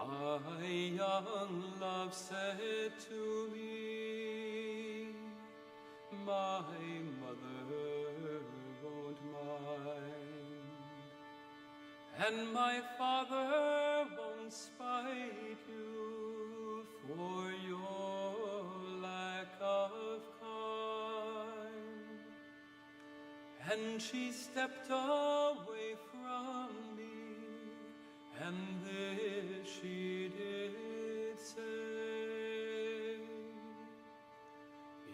My young love said to me, my mother won't mind, and my father won't spite you for your lack of kind. And she stepped away from me, and this she did say,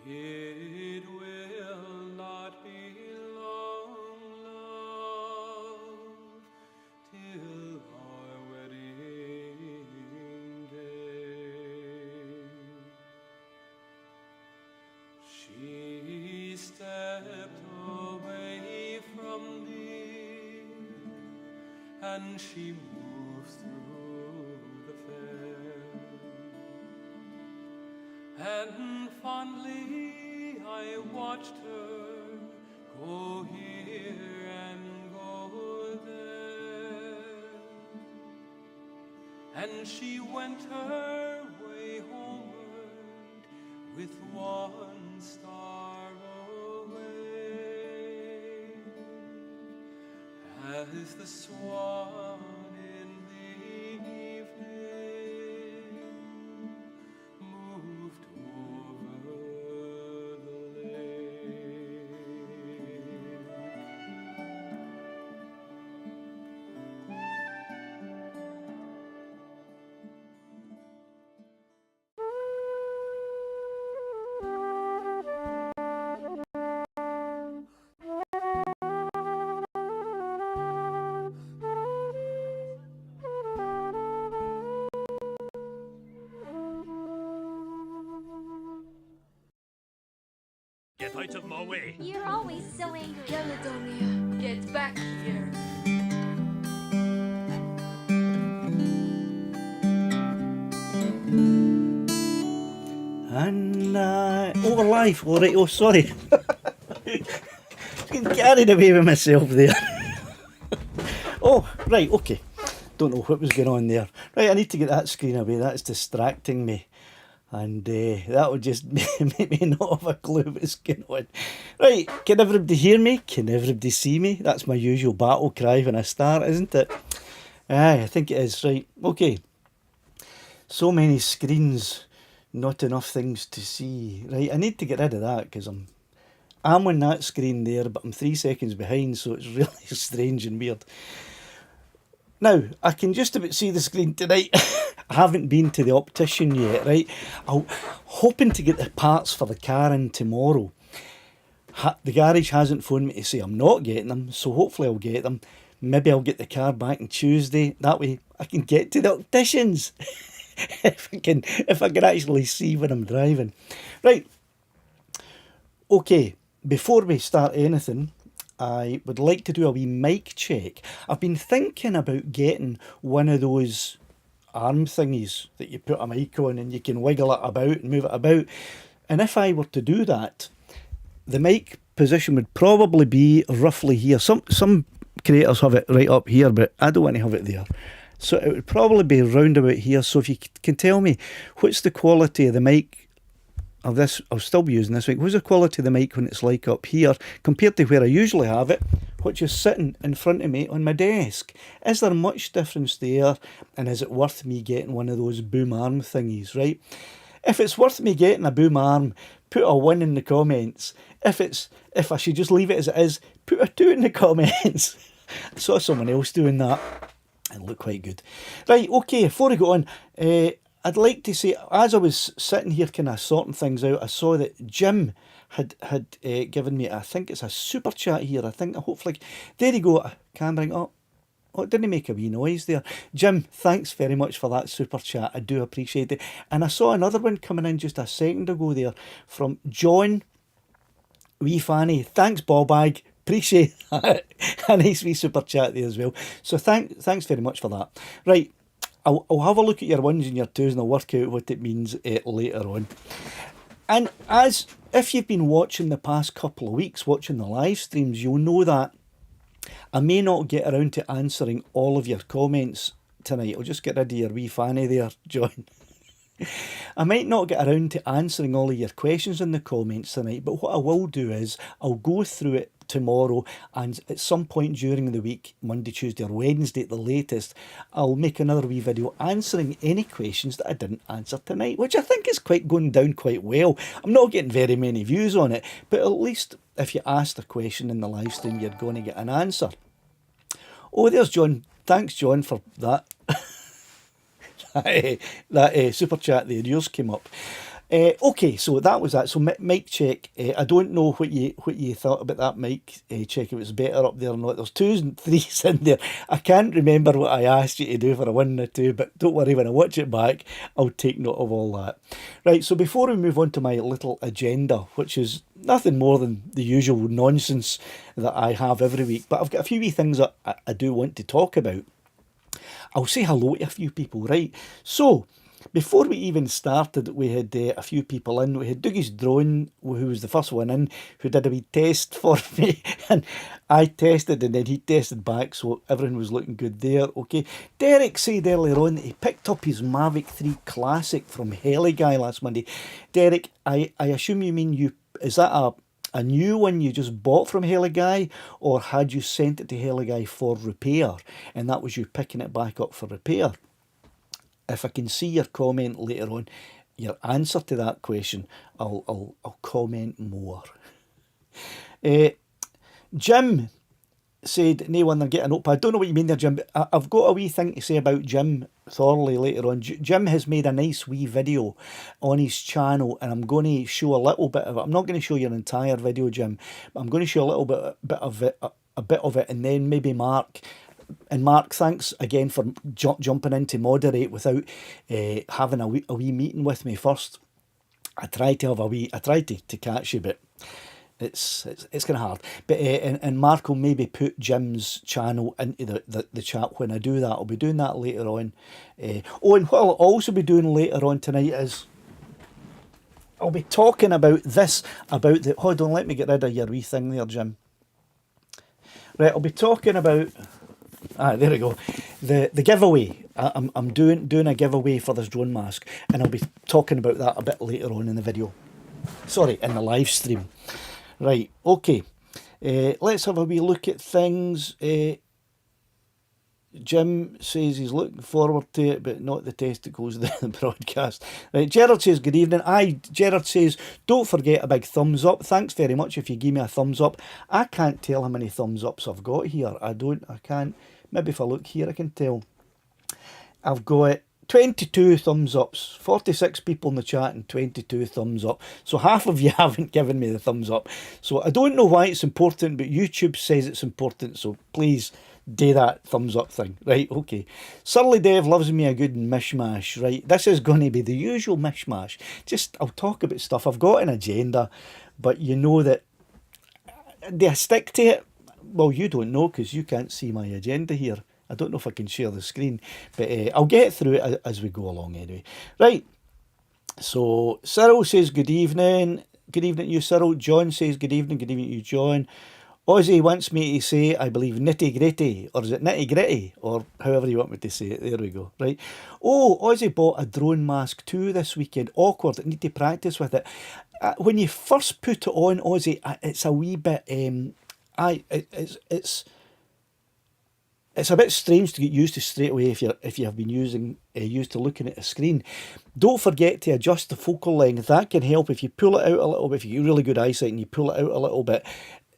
it will not be long, love, till our wedding day. She stepped away from me, and she moved through the fair, and fondly I watched her go here and go there, and she went her way homeward with one star away, as the swan in the evening moved over the lake. Get out of my way. You're always so angry. Caledonia, get back here. And, oh, we're live. All right, oh, sorry. Getting carried away with myself there. Oh, right, okay. Don't know what was going on there. Right, I need to get that screen away. That's distracting me. And that would just make me not have a clue what's going on. Right, can everybody hear me? Can everybody see me? That's my usual battle cry when I start, isn't it? Aye, I think it is. Right, okay. So many screens, not enough things to see. Right, I need to get rid of that because I'm on that screen there, but I'm 3 seconds behind, so it's really strange and weird. Now, I can just about see the screen tonight. I haven't been to the optician yet, right? I'm hoping to get the parts for the car in tomorrow. The garage hasn't phoned me to say I'm not getting them, so hopefully I'll get them. Maybe I'll get the car back on Tuesday. That way I can get to the opticians. if I can actually see when I'm driving. Right. Okay, before we start anything, I would like to do a wee mic check. I've been thinking about getting one of those arm thingies that you put a mic on and you can wiggle it about and move it about. And if I were to do that, the mic position would probably be roughly here. Some creators have it right up here, but I don't want to have it there. So it would probably be round about here. So if you can tell me what's the quality of the mic of this, I'll still be using this mic. What's the quality of the mic when it's like up here compared to where I usually have it, which is sitting in front of me on my desk? Is there much difference there? And is it worth me getting one of those boom arm thingies, right? If it's worth me getting a boom arm, put a 1 in the comments. If I should just leave it as it is, put a 2 in the comments. I saw someone else doing that and it looked quite good. Right, okay, before I go on, I'd like to say, as I was sitting here kind of sorting things out, I saw that Jim had given me, I think it's a super chat here. I think, hopefully, there you go. I can't bring it up. Oh, it didn't make a wee noise there. Jim, thanks very much for that super chat. I do appreciate it. And I saw another one coming in just a second ago there from John Wee Fanny. Thanks, Bobag. Appreciate that. A nice wee super chat there as well. So thanks very much for that. Right. I'll have a look at your 1s and your 2s and I'll work out what it means later on. And if you've been watching the past couple of weeks, watching the live streams, you'll know that I may not get around to answering all of your comments tonight. I'll just get rid of your wee fanny there, John. I might not get around to answering all of your questions in the comments tonight, but what I will do is I'll go through it tomorrow, and at some point during the week, Monday, Tuesday or Wednesday at the latest, I'll make another wee video answering any questions that I didn't answer tonight, which I think is going down quite well. I'm not getting very many views on it, but at least if you asked a question in the live stream, you're going to get an answer. Oh, there's John. Thanks, John, for that. that super chat there, yours came up. Okay, so that was that. So mic check. I don't know what you thought about that mic check. If it was better up there or not. There's 2s and 3s in there. I can't remember what I asked you to do for a 1 and a 2, but don't worry, when I watch it back, I'll take note of all that. Right, so before we move on to my little agenda, which is nothing more than the usual nonsense that I have every week, but I've got a few wee things that I do want to talk about. I'll say hello to a few people, right? So, before we even started, we had a few people in. We had Dougie's Drone, who was the first one in, who did a wee test for me. And I tested and then he tested back, so everything was looking good there. Okay. Derek said earlier on that he picked up his Mavic 3 Classic from Heliguy last Monday. Derek, I assume you mean is that a new one you just bought from Heliguy, or had you sent it to Heliguy for repair and that was you picking it back up for repair? If I can see your comment later on, your answer to that question, I'll comment more. Jim said, no one, they're getting up. I don't know what you mean there, Jim, but I've got a wee thing to say about Jim Thorley later on. Jim has made a nice wee video on his channel, and I'm going to show a little bit of it. I'm not going to show you an entire video, Jim, but I'm going to show a little bit of it, and then maybe Mark. And Mark, thanks again for jumping in to moderate without having a wee meeting with me first. I tried to catch you, but it's kind of hard. But and Mark will maybe put Jim's channel into the chat when I do that. I'll be doing that later on. And what I'll also be doing later on tonight is I'll be talking about hold on, let me get rid of your wee thing there, Jim. Right, I'll be talking about. There we go. The giveaway. I'm doing a giveaway for this drone mask, and I'll be talking about that a bit later on in the video. Sorry, in the live stream. Right, okay. Let's have a wee look at things. Jim says he's looking forward to it, but not the testicles, the broadcast. Right, Gerard says, good evening. Gerard says, don't forget a big thumbs up. Thanks very much if you give me a thumbs up. I can't tell how many thumbs ups I've got here. I can't. Maybe if I look here, I can tell. I've got 22 thumbs ups, 46 people in the chat and 22 thumbs up. So half of you haven't given me the thumbs up. So I don't know why it's important, but YouTube says it's important. So please do that thumbs up thing. Right, okay. Surly Dev loves me a good mishmash. Right, this is going to be the usual mishmash. I'll talk about stuff. I've got an agenda, but you know that, do I stick to it? Well, you don't know because you can't see my agenda here. I don't know if I can share the screen, but I'll get through it as we go along anyway. Right, so Cyril says good evening. Good evening to you, Cyril. John says good evening. Good evening to you, John. Ozzy wants me to say, I believe, nitty gritty, or is it nitty gritty, or however you want me to say it. There we go. Right. Oh, Ozzy bought a drone mask too this weekend. Awkward. I need to practice with it. When you first put it on, Ozzy, it's a wee bit. It's a bit strange to get used to straight away if you have been used to looking at a screen. Don't forget to adjust the focal length. That can help if you pull it out a little bit. If you get really good eyesight and you pull it out a little bit,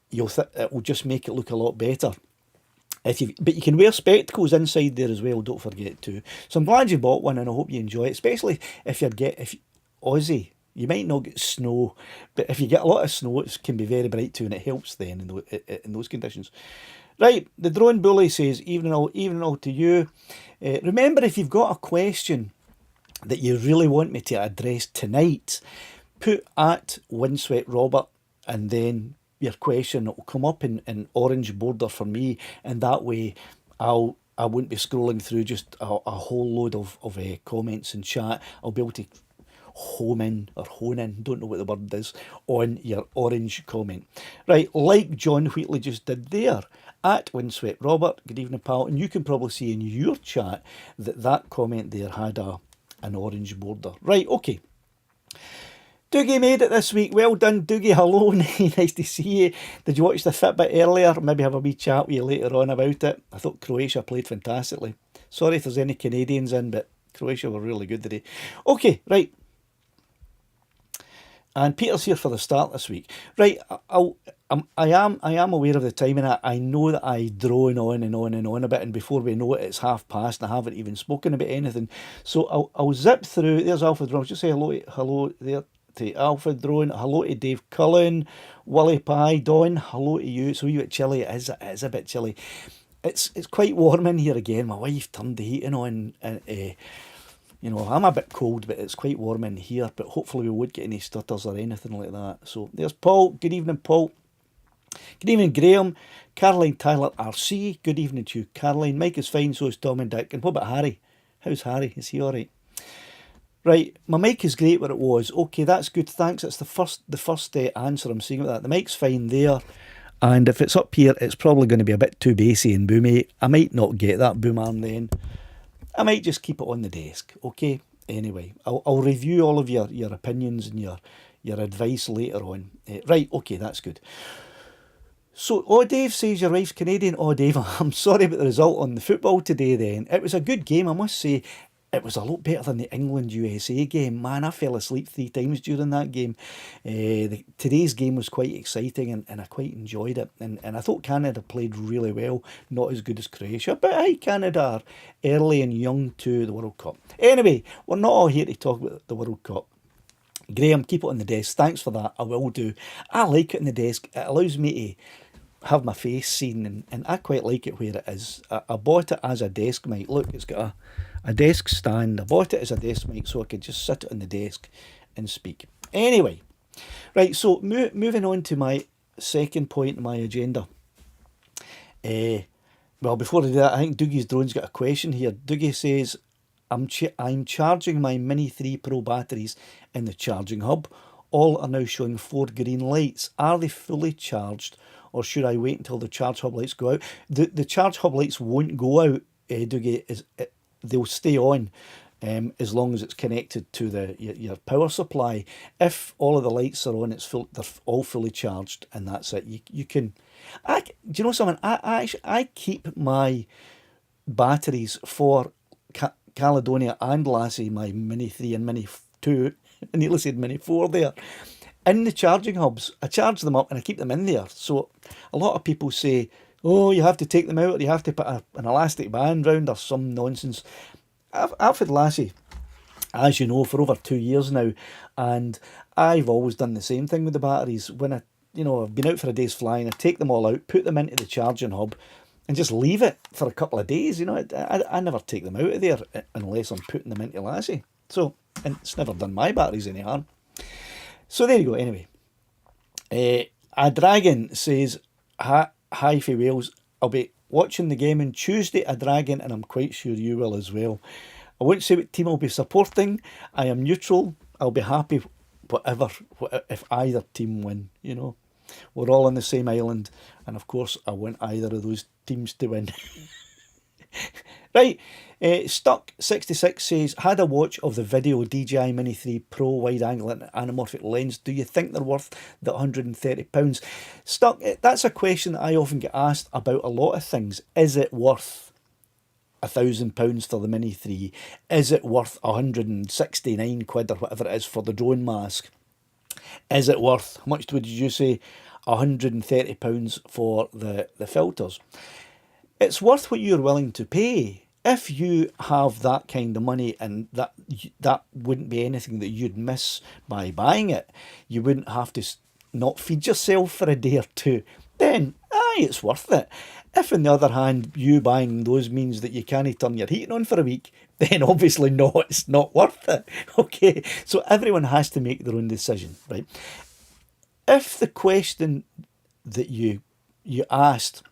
it will just make it look a lot better. But you can wear spectacles inside there as well. Don't forget to. So I'm glad you bought one, and I hope you enjoy it. Especially if Aussie. You might not get snow, but if you get a lot of snow, it can be very bright too, and it helps then in those conditions. Right, the drone bully says, evening all to you. Remember, if you've got a question that you really want me to address tonight, put at Windswept Robert, and then your question will come up in orange border for me, and that way I won't be scrolling through just a whole load of comments and chat. I'll be able to hone in, don't know what the word is, on your orange comment. Right, like John Wheatley just did there, at Windswept Robert, good evening pal, and you can probably see in your chat that comment there had an orange border. Right, okay. Dougie made it this week. Well done, Dougie. Hello, nice to see you. Did you watch the Fitbit earlier? Maybe have a wee chat with you later on about it. I thought Croatia played fantastically. Sorry if there's any Canadians in, but Croatia were really good today. Okay, right. And Peter's here for the start this week. Right, I am aware of the time, and I know that I drone on and on and on a bit, and before we know it, it's past, and I haven't even spoken about anything. So I'll zip through. There's Alfred Drone. Just say hello there to Alfred Drone. Hello to Dave Cullen, Willie Pie, Don. Hello to you. It's a wee bit chilly. It is a bit chilly. It's quite warm in here again. My wife turned the heating on, and you know, I'm a bit cold, but it's quite warm in here. But hopefully we won't get any stutters or anything like that. So there's Paul. Good evening, Paul. Good evening, Graham. Caroline Tyler RC. Good evening to you, Caroline. Mike is fine, so is Tom and Dick. And what about Harry? How's Harry? Is he all right? Right, my mic is great where it was. Okay, that's good. Thanks. It's the first answer I'm seeing about that. The mic's fine there. And if it's up here, it's probably going to be a bit too bassy and boomy. I might not get that boom arm then. I might just keep it on the desk, okay? Anyway, I'll review all of your opinions and your advice later on. Right, okay, that's good. So, Dave says your wife's Canadian. Dave, I'm sorry about the result on the football today then. It was a good game, I must say. It was a lot better than the England-USA game. Man, I fell asleep 3 times during that game. Today's game was quite exciting, and I quite enjoyed it. And I thought Canada played really well. Not as good as Croatia, but hey, Canada are early and young to the World Cup. Anyway, we're not all here to talk about the World Cup. Graham, keep it on the desk. Thanks for that. I will do. I like it on the desk. It allows me to have my face seen, and I quite like it where it is. I bought it as a desk mic. Look, it's got a desk stand. I bought it as a desk mic so I could just sit it on the desk and speak. Anyway, right, so moving on to my second point in my agenda. Well, before I do that, I think Doogie's Drone's got a question here. Doogie says, I'm charging my Mini 3 Pro batteries in the charging hub. All are now showing 4 green lights. Are they fully charged, or should I wait until the charge hub lights go out? The charge hub lights won't go out, Doogie. They'll stay on as long as it's connected to your power supply. If all of the lights are on, they're all fully charged, and that's it. You can. Do you know something? I keep my batteries for Caledonia and Lassie, my Mini 3 and Mini 2, I nearly said Mini 4 there, in the charging hubs. I charge them up and I keep them in there. So a lot of people say, oh, you have to take them out, or you have to put an elastic band round, or some nonsense. I've had Lassie, as you know, for over 2 years now, and I've always done the same thing with the batteries. When I've been out for a day's flying, I take them all out, put them into the charging hub, and just leave it for a couple of days. I never take them out of there unless I'm putting them into Lassie. So, and it's never done my batteries any harm. So there you go. Anyway, a dragon says, hi for Wales. I'll be watching the game on Tuesday, a dragon, and I'm quite sure you will as well. I won't say what team I'll be supporting. I am neutral. I'll be happy if either team win. We're all on the same island, and of course I want either of those teams to win. Right, Stuck66 says, had a watch of the video DJI Mini 3 Pro wide angle and anamorphic lens. Do you think they're worth the £130? Stuck, that's a question that I often get asked about a lot of things. Is it worth £1,000 for the Mini 3? Is it worth 169 quid or whatever it is for the drone mask? Is it worth, how much did you say, £130 for the filters? It's worth what you're willing to pay. If you have that kind of money, and that wouldn't be anything that you'd miss by buying it, you wouldn't have to not feed yourself for a day or two, then it's worth it. If on the other hand you buying those means that you can't turn your heating on for a week, then obviously no, it's not worth it. Okay, so everyone has to make their own decision, right? If the question that you asked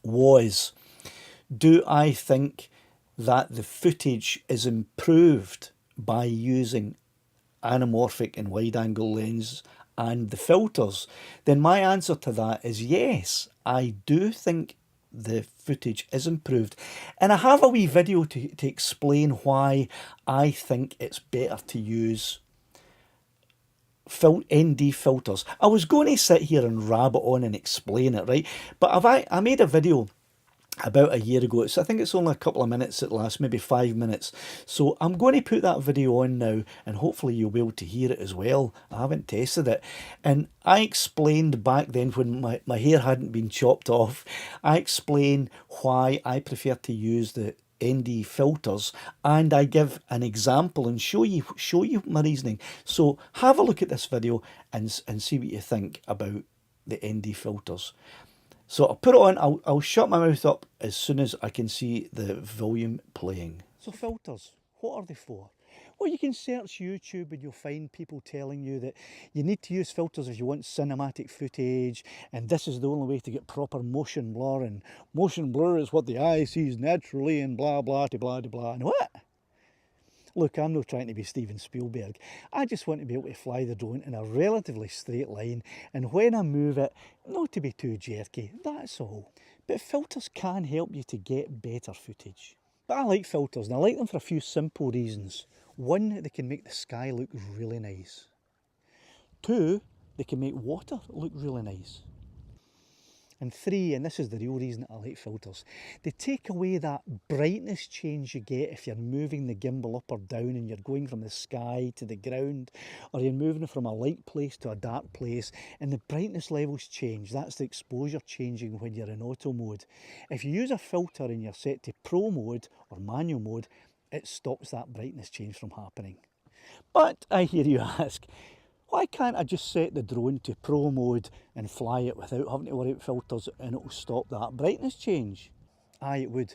was, do I think that the footage is improved by using anamorphic and wide angle lens and the filters, then my answer to that is yes, I do think the footage is improved. And I have a wee video to explain why I think it's better to use ND filters. I was going to sit here and rabbit on and explain it, right? But I made a video about a year ago. I think it's only a couple of minutes at last, maybe 5 minutes. So I'm going to put that video on now, and hopefully you'll be able to hear it as well. I haven't tested it. And I explained back then, when my hair hadn't been chopped off, I explained why I prefer to use the ND filters, and I give an example and show you my reasoning. So have a look at this video and see what you think about the ND filters. So I'll put it on. I'll shut my mouth up as soon as I can see the volume playing. So filters, what are they for? Well, you can search YouTube and you'll find people telling you that you need to use filters if you want cinematic footage, and this is the only way to get proper motion blur, and motion blur is what the eye sees naturally, and blah blah de blah de blah. And what? Look, I'm not trying to be Steven Spielberg. I just want to be able to fly the drone in a relatively straight line, and when I move it, not to be too jerky, that's all. But filters can help you to get better footage. But I like filters, and I like them for a few simple reasons. One, they can make the sky look really nice. Two, they can make water look really nice. And three, and this is the real reason I like filters, they take away that brightness change you get if you're moving the gimbal up or down and you're going from the sky to the ground, or you're moving from a light place to a dark place, and the brightness levels change. That's the exposure changing when you're in auto mode. If you use a filter and you're set to pro mode or manual mode, it stops that brightness change from happening. But I hear you ask, why can't I just set the drone to pro mode and fly it without having to worry about filters, and it'll stop that brightness change? Aye, it would.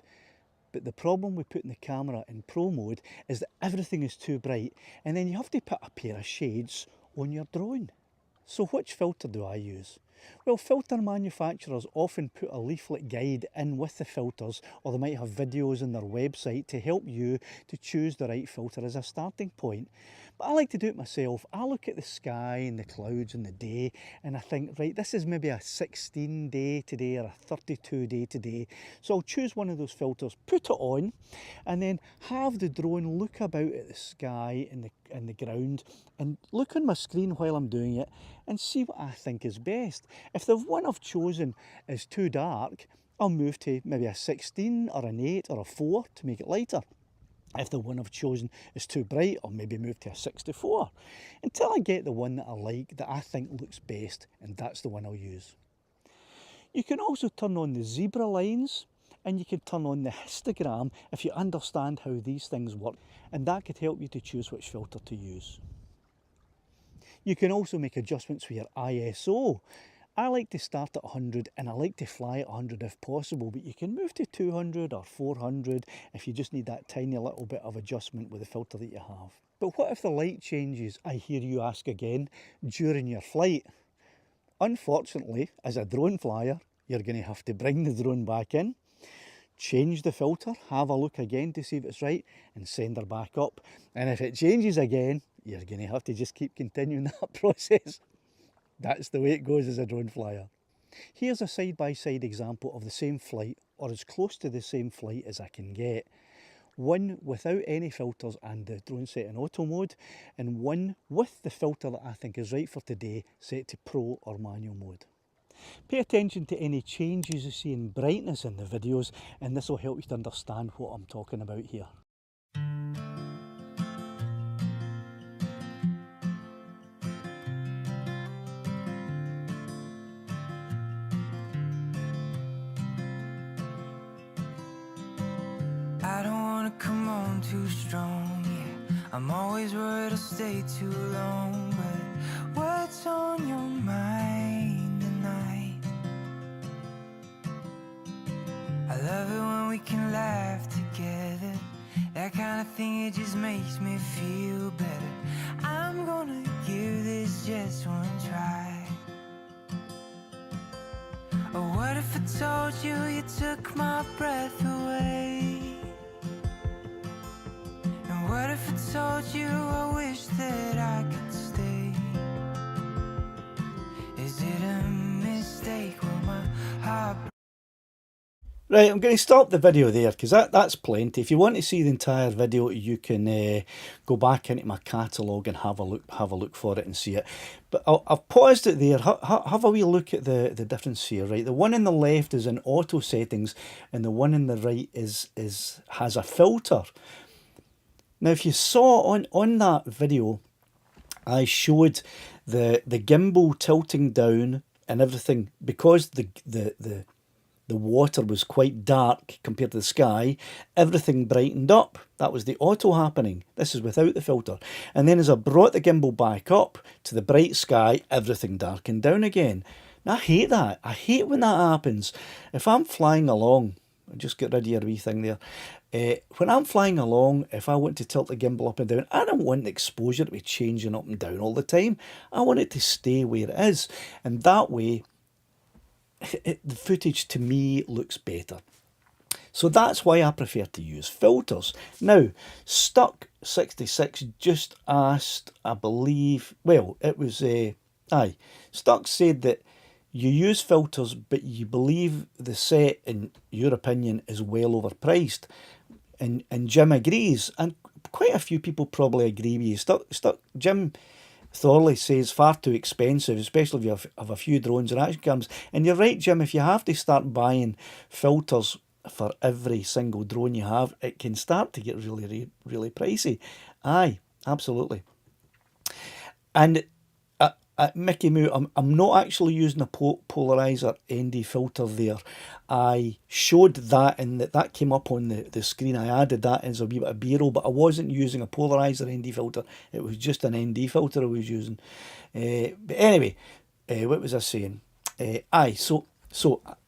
But the problem with putting the camera in pro mode is that everything is too bright, and then you have to put a pair of shades on your drone. So which filter do I use? Well, filter manufacturers often put a leaflet guide in with the filters, or they might have videos on their website to help you to choose the right filter as a starting point. But I like to do it myself. I look at the sky and the clouds and the day, and I think, right, this is maybe a 16 day today or a 32 day today. So I'll choose one of those filters, put it on, and then have the drone look about at the sky and the ground, and look on my screen while I'm doing it and see what I think is best. If the one I've chosen is too dark, I'll move to maybe a 16 or an 8 or a 4 to make it lighter. If the one I've chosen is too bright, I'll maybe move to a 64 until I get the one that I like, that I think looks best, and that's the one I'll use. You can also turn on the zebra lines, and you can turn on the histogram if you understand how these things work, and that could help you to choose which filter to use. You can also make adjustments for your ISO. I like to start at 100 and I like to fly at 100 if possible, but you can move to 200 or 400 if you just need that tiny little bit of adjustment with the filter that you have. But what if the light changes, I hear you ask again, during your flight? Unfortunately, as a drone flyer, you're going to have to bring the drone back in, change the filter, have a look again to see if it's right, and send her back up. And if it changes again, you're going to have to just keep continuing that process. That's the way it goes as a drone flyer. Here's a side-by-side example of the same flight, or as close to the same flight as I can get. One without any filters and the drone set in auto mode, and one with the filter that I think is right for today, set to pro or manual mode. Pay attention to any changes you see in brightness in the videos, and this will help you to understand what I'm talking about here. I don't wanna come on too strong, yeah. I'm always worried I'll stay too long, but what's on your mind tonight? I love it when we can laugh together. That kind of thing, it just makes me feel better. I'm gonna give this just one try. Or what if I told you you took my breath away? And What if I told you I wish that I could stay? Is it a mistake? Will my heart... Right, I'm going to stop the video there because that's plenty. If you want to see the entire video, you can go back into my catalogue and have a look for it and see it. But I've paused it there. Have a wee look at the difference here. Right, the one in the left is in auto settings, and the one in the right has a filter. Now, if you saw on that video, I showed the gimbal tilting down and everything because the water was quite dark compared to the sky. Everything brightened up. That was the auto happening. This is without the filter. And then as I brought the gimbal back up to the bright sky, everything darkened down again. Now, I hate that. I hate when that happens. If I'm flying along, I'll just get rid of your wee thing there. When I'm flying along, if I want to tilt the gimbal up and down, I don't want the exposure to be changing up and down all the time. I want it to stay where it is. And that way, the footage to me looks better. So that's why I prefer to use filters. Now, Stuck66 just asked, I believe, well, it was, Stuck said that you use filters, but you believe the set, in your opinion, is well overpriced. And Jim agrees, and quite a few people probably agree with you. Jim Thorley says far too expensive, especially if you have a few drones and action cams. And you're right, Jim, if you have to start buying filters for every single drone you have, it can start to get really, really pricey. Aye, absolutely. And Mickey Moo, I'm not actually using a polarizer ND filter there. I showed that, and that came up on the screen. I added that as a wee bit of B-roll, but I wasn't using a polarizer ND filter. It was just an ND filter I was using. But anyway, what was I saying? So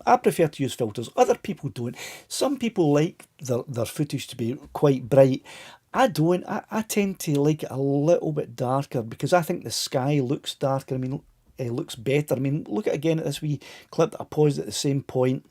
I prefer to use filters. Other people don't. Some people like their footage to be quite bright. I don't. I tend to like it a little bit darker because I think the sky looks darker. I mean, it looks better. I mean, look again at this wee clip that I paused at the same point.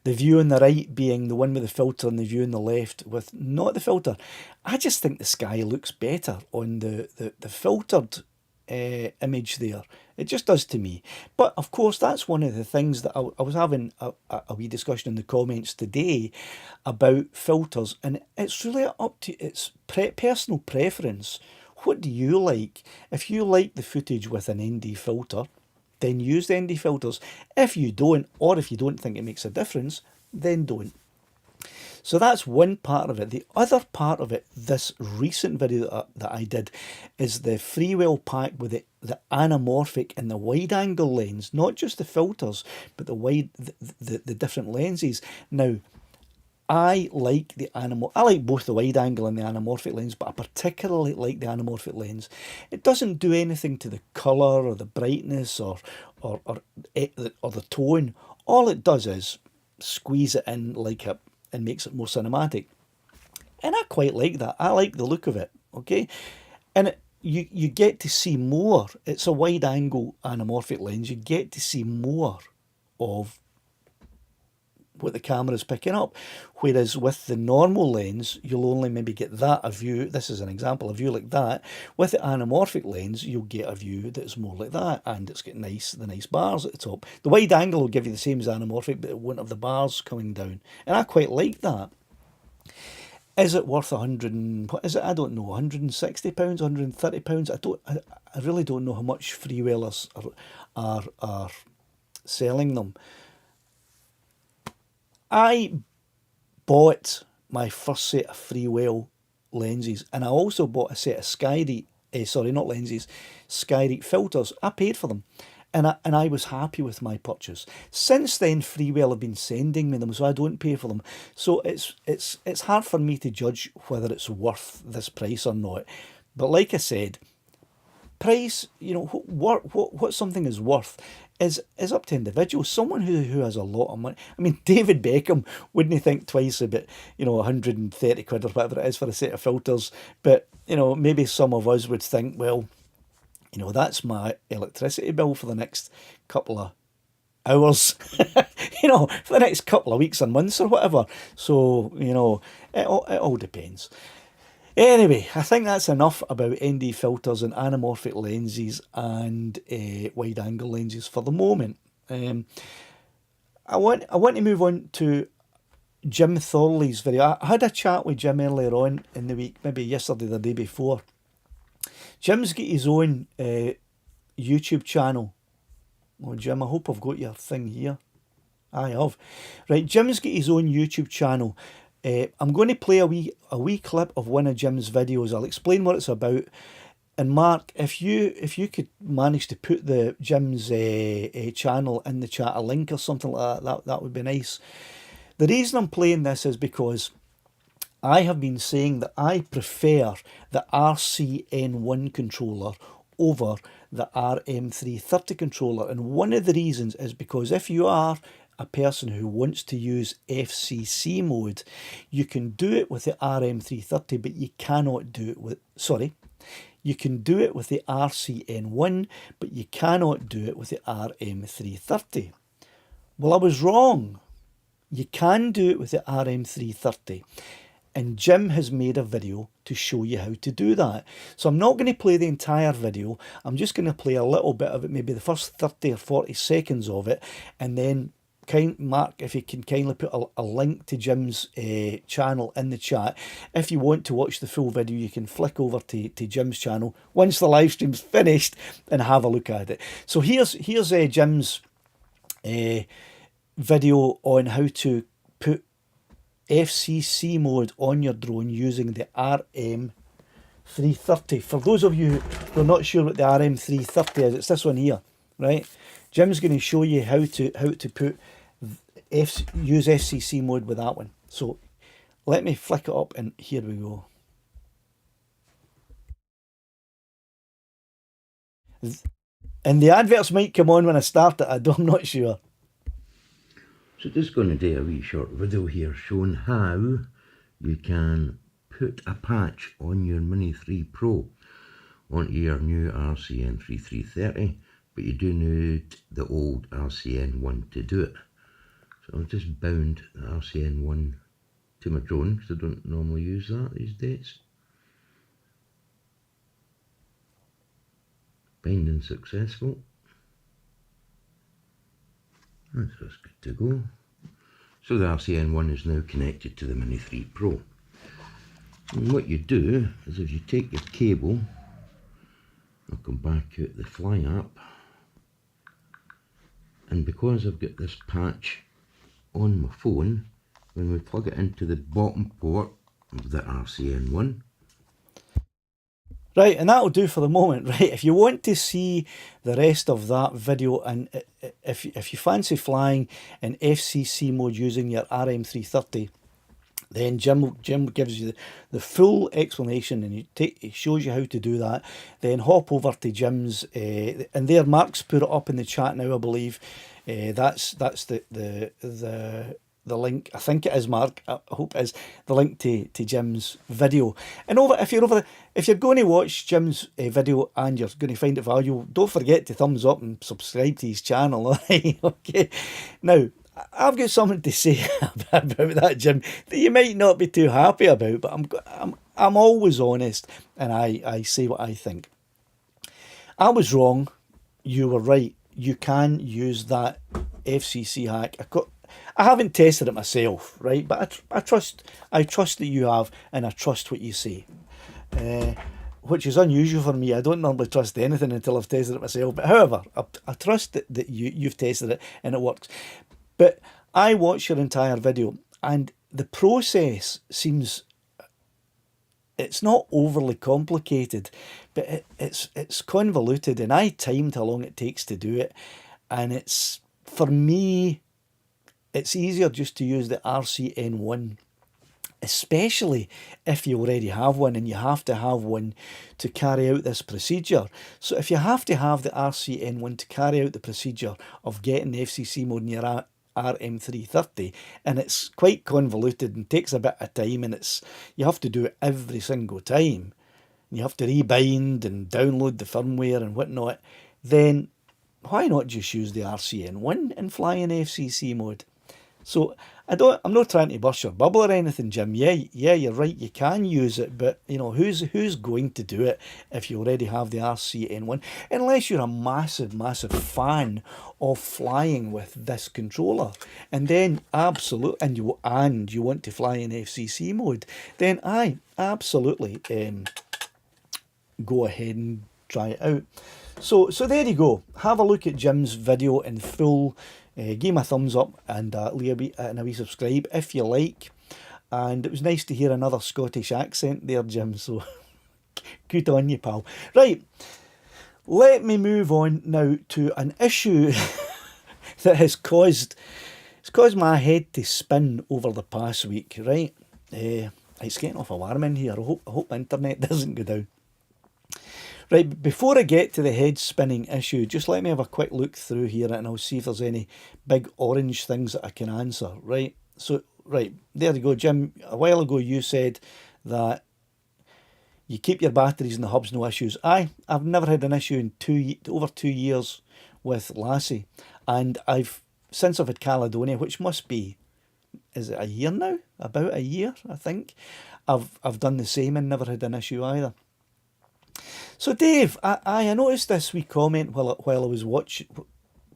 The view on the right being the one with the filter and the view on the left with not the filter. I just think the sky looks better on the filtered image there. It just does to me. But of course, that's one of the things that I was having a wee discussion in the comments today about filters, and it's really up to its personal preference. What do you like? If you like the footage with an ND filter, then use the ND filters. If you don't, or if you don't think it makes a difference, then don't. So that's one part of it. The other part of it, this recent video that I did, is the freewheel pack with the anamorphic and the wide angle lens, not just the filters, but the different lenses. Now, I like both the wide angle and the anamorphic lens, but I particularly like the anamorphic lens. It doesn't do anything to the colour or the brightness or the tone. All it does is squeeze it in and makes it more cinematic. And I quite like that. I like the look of it, okay? And you get to see more. It's a wide angle anamorphic lens. You get to see more of what the camera is picking up. Whereas with the normal lens, you'll only maybe get a view. This is an example, a view like that. With the anamorphic lens, you'll get a view that's more like that, and it's got the nice bars at the top. The wide angle will give you the same as anamorphic, but it won't have the bars coming down. And I quite like that. Is it worth what is it? I don't know. £160, £130. I really don't know how much freewheelers are selling them. I bought my first set of freewheel lenses, and I also bought a set of Skyreach filters. I paid for them, and I was happy with my purchase. Since then, Freewheel have been sending me them, so I don't pay for them. So it's hard for me to judge whether it's worth this price or not. But like I said, price, what something is worth is up to individuals. Someone who has a lot of money. I mean, David Beckham wouldn't think twice about, 130 quid or whatever it is for a set of filters. But, maybe some of us would think, well, that's my electricity bill for the next couple of hours, for the next couple of weeks or months or whatever. So, it all depends. Anyway, I think that's enough about ND filters and anamorphic lenses and wide angle lenses for the moment. I want to move on to Jim Thorley's video. I had a chat with Jim earlier on in the week, maybe yesterday or the day before. Jim's got his own YouTube channel. Oh, Jim, I hope I've got your thing here. I have. Right, Jim's got his own YouTube channel. I'm going to play a wee clip of one of Jim's videos. I'll explain what it's about. And Mark, if you could manage to put the Jim's channel in the chat, a link or something like that would be nice. The reason I'm playing this is because I have been saying that I prefer the RCN1 controller over the RM330 controller. And one of the reasons is because if you are a person who wants to use FCC mode, you can do it with the RM330, but you cannot do it with, you can do it with the RCN1, but you cannot do it with the RM330. Well, I was wrong. You can do it with the RM330. And Jim has made a video to show you how to do that. So I'm not going to play the entire video. I'm just going to play a little bit of it, maybe the first 30 or 40 seconds of it. And then, Mark, if you can kindly put a link to Jim's channel in the chat. If you want to watch the full video, you can flick over to Jim's channel once the live stream's finished and have a look at it. So here's Jim's video on how to put FCC mode on your drone using the RM330. For those of you who are not sure what the RM330 is, it's this one here, right? Jim's going to show you how to put use FCC mode with that one. So let me flick it up and here we go. And the adverts might come on when I start it, I'm not sure. So just going to do a wee short video here showing how you can put a patch on your Mini 3 Pro onto your new RCN 3330, but you do need the old RCN1 to do it. So I've just bound the RCN1 to my drone because I don't normally use that these days. Binding successful. That's good to go. So the RCN1 is now connected to the Mini 3 Pro. And what you do is if you take your cable, I'll come back out the fly app, and because I've got this patch on my phone, when we plug it into the bottom port of the RCN1, right, and that'll do for the moment, right? If you want to see the rest of that video, and if you fancy flying in FCC mode using your RM330, then Jim gives you the full explanation, and he shows you how to do that. Then hop over to Jim's, and there Mark's put it up in the chat now, I believe. That's the link. I think it is, Mark. I hope it is the link to Jim's video. And if you're going to watch Jim's video and you're going to find it valuable, don't forget to thumbs up and subscribe to his channel. Right? Okay. Now, I've got something to say about that, Jim, that you might not be too happy about, but I'm always honest, and I say what I think. I was wrong. You were right. You can use that FCC hack. I haven't tested it myself, right? But I trust that you have, and I trust what you say, which is unusual for me. I don't normally trust anything until I've tested it myself. But however, I trust that you've tested it and it works. But I watched your entire video, and the process seems, it's not overly complicated, but it's convoluted, and I timed how long it takes to do it, and for me, it's easier just to use the RCN1, especially if you already have one and you have to have one to carry out this procedure. So if you have to have the RCN1 to carry out the procedure of getting the FCC mode in your RM330, and it's quite convoluted and takes a bit of time, and you have to do it every single time, you have to rebind and download the firmware and whatnot, then why not just use the RCN1 and fly in FCC mode? So I'm not trying to burst your bubble or anything, Jim. Yeah, you're right. You can use it, but who's going to do it if you already have the RCN1? Unless you're a massive, massive fan of flying with this controller, and then you want to fly in FCC mode, then absolutely go ahead and try it out. So there you go. Have a look at Jim's video in full. Give him a thumbs up and leave a wee subscribe if you like. And it was nice to hear another Scottish accent there, Jim. So good on you, pal. Right, let me move on now to an issue that has caused my head to spin over the past week. Right, it's getting off alarm in here. I hope the internet doesn't go down. Right, before I get to the head spinning issue, just let me have a quick look through here and I'll see if there's any big orange things that I can answer. Right, so right, there you go, Jim. A while ago you said that you keep your batteries in the hubs, no issues. I've never had an issue in over 2 years with Lassie, and since I've had Caledonia, which must be, is it a year now? About a year, I think. I've done the same and never had an issue either. So Dave, I noticed this wee comment while I was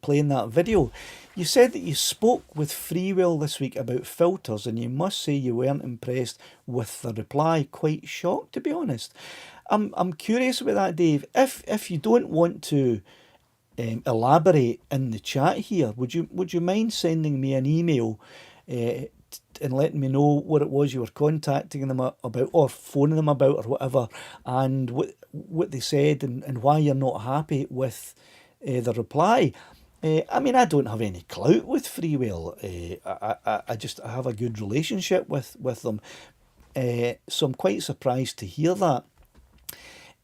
playing that video. You said that you spoke with Freewell this week about filters, and you must say you weren't impressed with the reply. Quite shocked, to be honest. I'm curious about that, Dave. If you don't want to elaborate in the chat here, would you mind sending me an email and letting me know what it was you were contacting them about, or phoning them about, or whatever, and what they said, and why you're not happy with the reply. I mean, I don't have any clout with Freewell. I have a good relationship with them. So I'm quite surprised to hear that.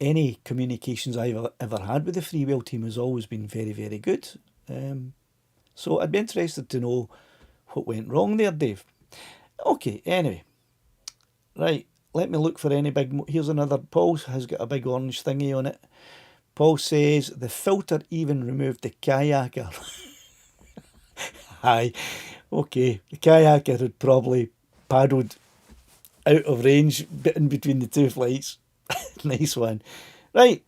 Any communications I've ever had with the Freewell team has always been very, very good. So I'd be interested to know what went wrong there, Dave. Okay, anyway. Right, let me look for any big... Here's another. Paul has got a big orange thingy on it. Paul says, the filter even removed the kayaker. Aye, okay. The kayaker had probably paddled out of range in between the two flights. Nice one. Right.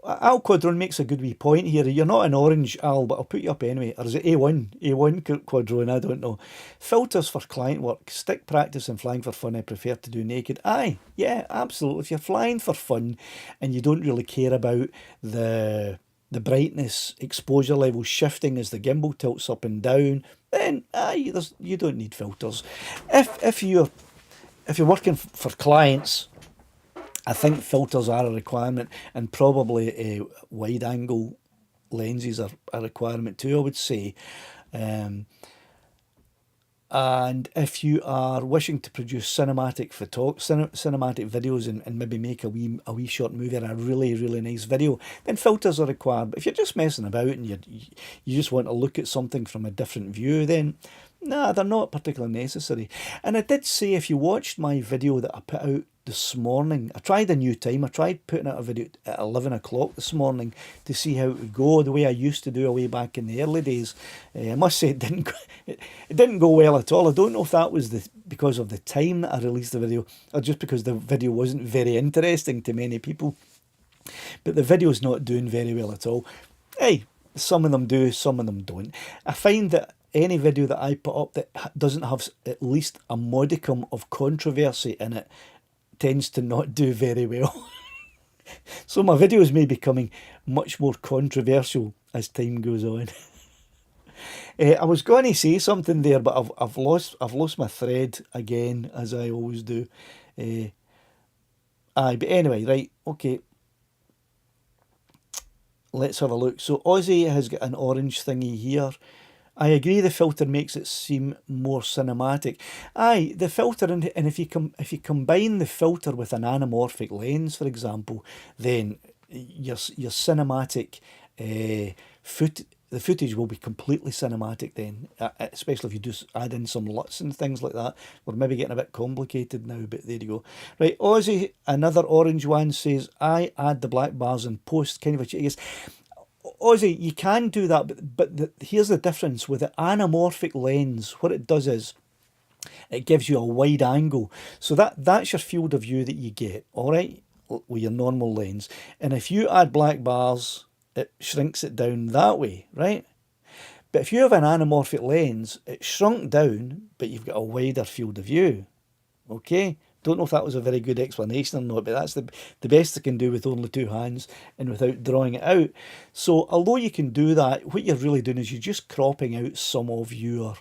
Al Quadron makes a good wee point here. You're not an orange, Al, but I'll put you up anyway. Or is it A1? A1 Quadron, I don't know. Filters for client work. Stick practice and flying for fun. I prefer to do naked. Aye, yeah, absolutely. If you're flying for fun and you don't really care about the brightness, exposure level shifting as the gimbal tilts up and down, then you don't need filters. If you're working for clients, I think filters are a requirement, and probably wide angle lenses are a requirement too, I would say. And if you are wishing to produce cinematic videos and maybe make a wee short movie or a really, really nice video, then filters are required. But if you're just messing about and you just want to look at something from a different view, then nah, they're not particularly necessary. And I did say, if you watched my video that I put out this morning, I tried a new time. I tried putting out a video at 11 o'clock this morning to see how it would go, the way I used to do way back in the early days. I must say it didn't go well at all. I don't know if that was because of the time that I released the video, or just because the video wasn't very interesting to many people. But the video's not doing very well at all. Hey, some of them do, some of them don't. I find that any video that I put up that doesn't have at least a modicum of controversy in it tends to not do very well. So my videos may be becoming much more controversial as time goes on. I was going to say something there, but I've lost my thread again, as I always do. But anyway, right, okay. Let's have a look. So Aussie has got an orange thingy here. I agree the filter makes it seem more cinematic. Aye, the filter, and if you combine the filter with an anamorphic lens, for example, then your cinematic the footage will be completely cinematic then, especially if you just add in some LUTs and things like that. We're maybe getting a bit complicated now, but there you go. Right, Aussie, another orange one, says, I add the black bars in post, kind of a cheat. Ozzy, you can do that, but here's the difference with the anamorphic lens. What it does is it gives you a wide angle. So that's your field of view that you get, all right, with your normal lens. And if you add black bars, it shrinks it down that way, right? But if you have an anamorphic lens, it's shrunk down, but you've got a wider field of view. Okay? Don't know if that was a very good explanation or not, but that's the best I can do with only two hands and without drawing it out. So although you can do that, what you're really doing is you're just cropping out some of your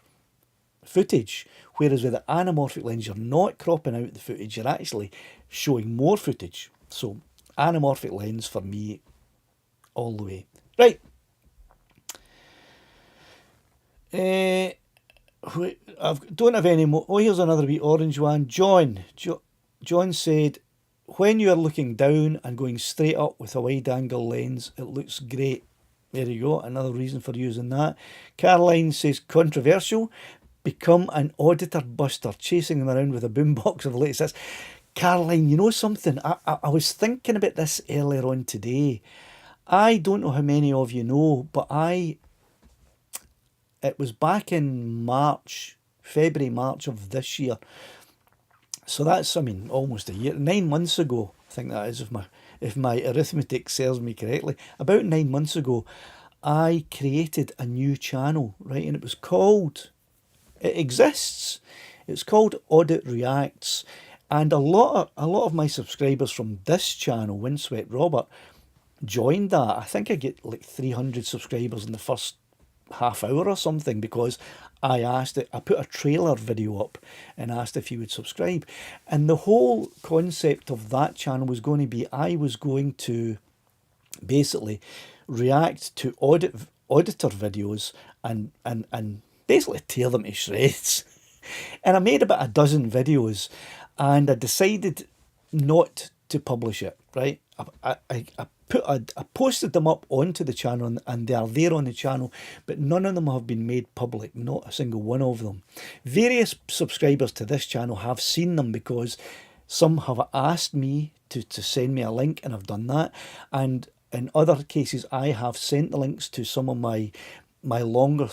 footage. Whereas with the anamorphic lens, you're not cropping out the footage, you're actually showing more footage. So anamorphic lens for me all the way. Right. I don't have any more. Oh, here's another wee orange one. John said, when you are looking down and going straight up with a wide angle lens, it looks great. There you go, another reason for using that. Caroline says, controversial, become an auditor buster, chasing them around with a boombox of the latest hits. Caroline, you know something? I was thinking about this earlier on today. I don't know how many of you know, but it was back in February, March of this year. So that's, almost a year, 9 months ago, I think that is, if my arithmetic serves me correctly. About 9 months ago, I created a new channel, right? And it exists. It's called Audit Reacts. And a lot of my subscribers from this channel, Windswept Robert, joined that. I think I get like 300 subscribers in the first half hour or something, because I put a trailer video up and asked if you would subscribe. And the whole concept of that channel was going to be, I was going to basically react to auditor videos and basically tear them to shreds. And I made about a dozen videos, and I decided not to publish it, right? I posted them up onto the channel, and they are there on the channel, but none of them have been made public, not a single one of them. Various subscribers to this channel have seen them, because some have asked me to send me a link, and I've done that. And in other cases, I have sent the links to some of my longer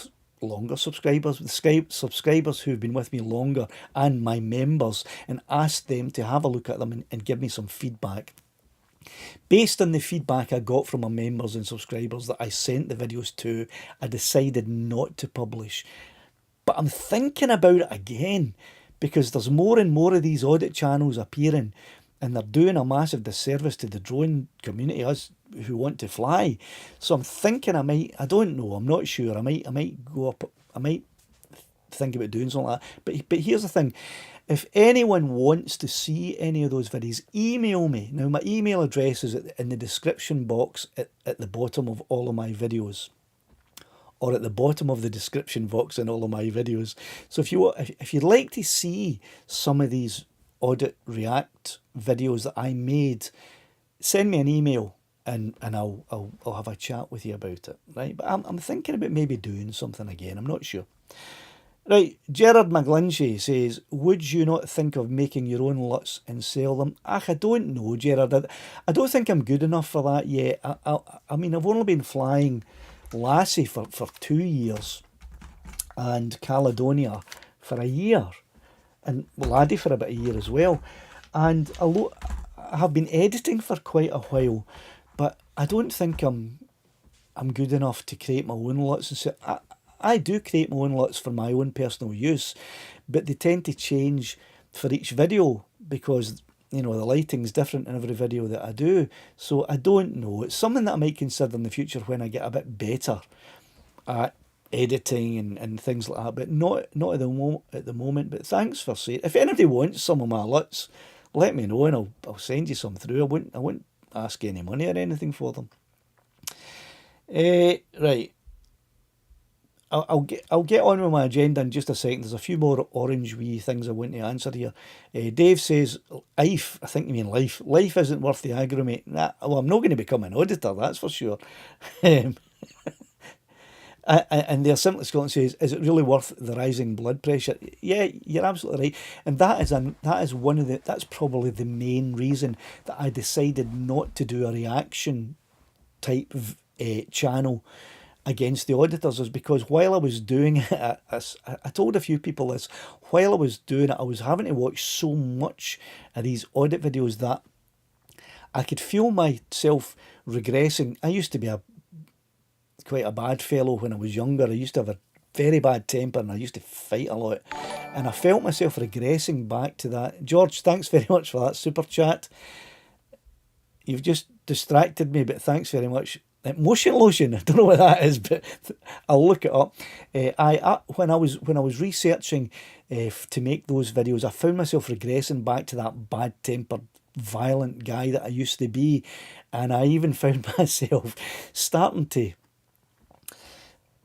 subscribers, subscribers who've been with me longer, and my members, and asked them to have a look at them and give me some feedback. Based on the feedback I got from my members and subscribers that I sent the videos to, I decided not to publish. But I'm thinking about it again, because there's more and more of these audit channels appearing, and they're doing a massive disservice to the drone community, us who want to fly. So I'm thinking I don't know, I'm not sure, I might go up, I might think about doing something like that. But here's the thing. If anyone wants to see any of those videos, email me. Now, my email address is in the description box at the bottom of all of my videos, or at the bottom of the description box in all of my videos. So if you'd like to see some of these Audit React videos that I made, send me an email, and I'll have a chat with you about it, right? But I'm thinking about maybe doing something again. I'm not sure. Right, Gerard McGlinchey says, would you not think of making your own LUTs and sell them? I don't know, Gerard. I don't think I'm good enough for that yet. I've only been flying Lassie for 2 years, and Caledonia for a year, and Laddie for about a year as well. And I have been editing for quite a while, but I don't think I'm good enough to create my own LUTs and sell. I do create my own LUTs for my own personal use, but they tend to change for each video, because the lighting's different in every video that I do. So I don't know. It's something that I might consider in the future when I get a bit better at editing and things like that, but not at the moment. But thanks for saying. If anybody wants some of my LUTs, let me know, and I'll send you some through. I won't ask any money or anything for them. Right. I'll get on with my agenda in just a second. There's a few more orange wee things I want to answer here. Dave says, life, I think you mean life. Life isn't worth the aggro, mate. Well, I'm not going to become an auditor, that's for sure. And their Simply Scotland says, is it really worth the rising blood pressure? Yeah, you're absolutely right. And that's probably the main reason that I decided not to do a reaction type channel against the auditors is because while I was doing it, I told a few people this, while I was doing it, I was having to watch so much of these audit videos that I could feel myself regressing. I used to be quite a bad fellow when I was younger. I used to have a very bad temper and I used to fight a lot. And I felt myself regressing back to that. George, thanks very much for that super chat. You've just distracted me, but thanks very much. Motion lotion, I don't know what that is, but I'll look it up. When I was researching to make those videos, I found myself regressing back to that bad-tempered, violent guy that I used to be, and I even found myself starting to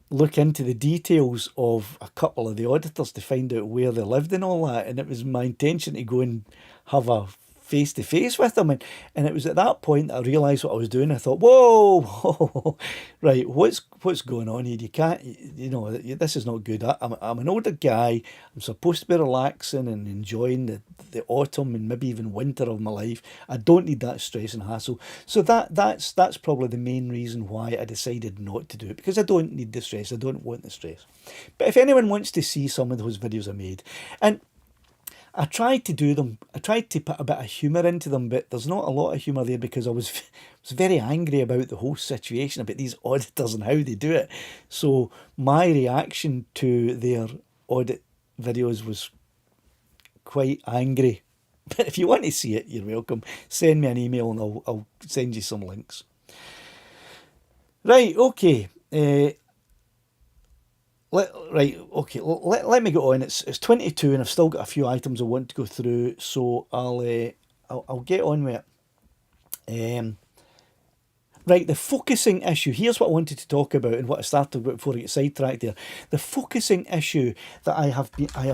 look into the details of a couple of the auditors to find out where they lived and all that, and it was my intention to go and have a face-to-face with them, and it was at that point that I realised what I was doing. I thought, whoa, right, what's going on here? You can't, this is not good. I'm an older guy. I'm supposed to be relaxing and enjoying the autumn and maybe even winter of my life. I don't need that stress and hassle. So that's probably the main reason why I decided not to do it, because I don't need the stress. I don't want the stress. But if anyone wants to see some of those videos I made, and I tried to do them, I tried to put a bit of humour into them, but there's not a lot of humour there because I was very angry about the whole situation, about these auditors and how they do it. So my reaction to their audit videos was quite angry. But if you want to see it, you're welcome. Send me an email and I'll send you some links. Right, okay. Let me go on. It's 22 and I've still got a few items I want to go through, so I'll get on with it. Right, the focusing issue. Here's what I wanted to talk about and what I started with before I get sidetracked there. The focusing issue that I have